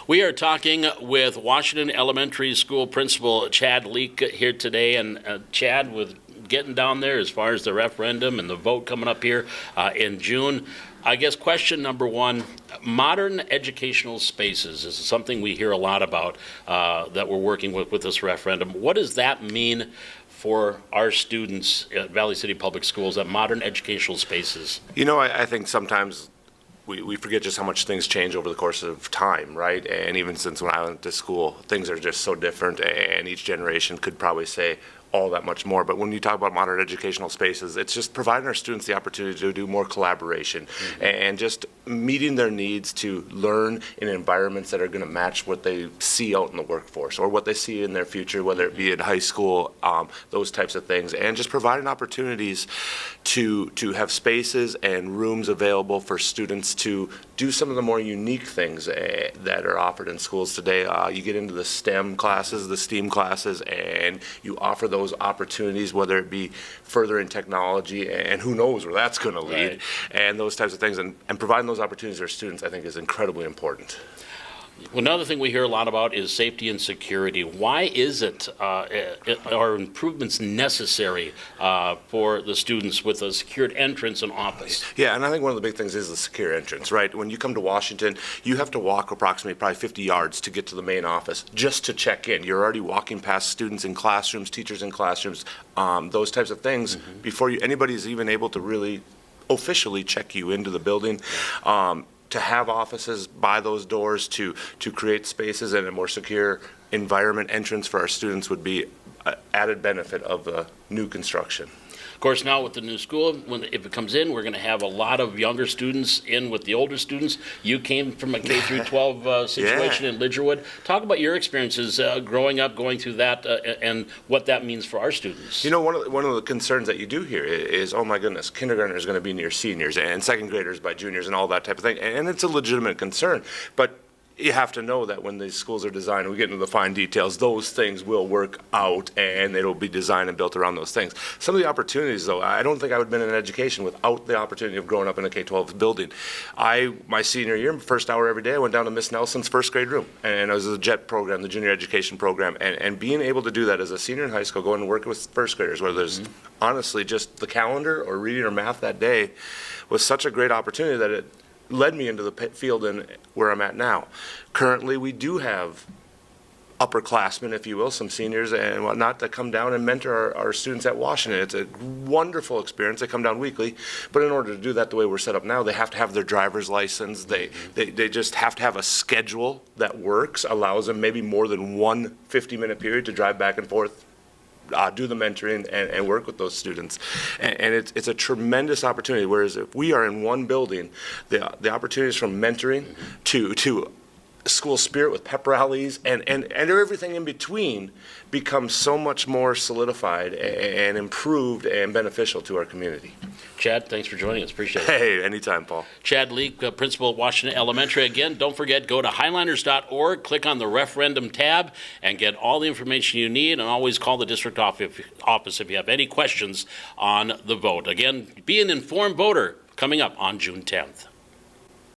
We are talking with Washington Elementary School Principal Chad Leak here today. And Chad, with getting down there as far as the referendum and the vote coming up here in June, I guess question number one, modern educational spaces is something we hear a lot about that we're working with this referendum. What does that mean for our students at Valley City Public Schools, at modern educational spaces? You know, I think sometimes we forget just how much things change over the course of time, right? And even since when I went to school, things are just so different, and each generation could probably say all that much more. But when you talk about modern educational spaces, it's just providing our students the opportunity to do more collaboration and just meeting their needs to learn in environments that are going to match what they see out in the workforce or what they see in their future, whether it be in high school, those types of things, and just providing opportunities to have spaces and rooms available for students to do some of the more unique things that are offered in schools today. You get into the STEM classes, the STEAM classes, and you offer those opportunities, whether it be further in technology, and who knows where that's going to lead, right, and those types of things. And providing those opportunities to our students, I think, is incredibly important. Well, another thing we hear a lot about is safety and security. Why is it, are improvements necessary for the students with a secured entrance and office? Yeah, and I think one of the big things is the secure entrance, right? When you come to Washington, you have to walk approximately probably 50 yards to get to the main office just to check in. You're already walking past students in classrooms, teachers in classrooms, those types of things before anybody's even able to really officially check you into the building. To have offices by those doors to create spaces and a more secure environment entrance for our students would be an added benefit of the new construction. Of course, now with the new school, if it comes in, we're going to have a lot of younger students in with the older students. You came from a K through 12 situation in Lidgerwood. Talk about your experiences growing up, going through that, and what that means for our students. You know, one of the concerns that you do hear is, oh my goodness, kindergartners is going to be near seniors and second graders by juniors and all that type of thing, and it's a legitimate concern. But you have to know that when these schools are designed, we get into the fine details, those things will work out and it'll be designed and built around those things. Some of the opportunities, though, I don't think I would have been in education without the opportunity of growing up in a K-12 building. My senior year, first hour every day, I went down to Miss Nelson's first grade room, and it was a JET program, the junior education program, and being able to do that as a senior in high school, going and working with first graders, whether there's honestly just the calendar or reading or math that day, was such a great opportunity that it led me into the field and where I'm at now. Currently, we do have upperclassmen, if you will, some seniors and whatnot, that come down and mentor our students at Washington. It's a wonderful experience. They come down weekly, but in order to do that the way we're set up now, they have to have their driver's license. They just have to have a schedule that works, allows them maybe more than one 50-minute period to drive back and forth, do the mentoring and work with those students, and it's a tremendous opportunity. Whereas if we are in one building, the opportunities from mentoring to school spirit with pep rallies and everything in between becomes so much more solidified and improved and beneficial to our community. Chad, thanks for joining us. Appreciate it. Hey, anytime, Paul. Chad Leak, Principal at Washington Elementary. Again, don't forget, go to highliners.org, click on the referendum tab, and get all the information you need, and always call the district office if you have any questions on the vote. Again, be an informed voter coming up on June 10th.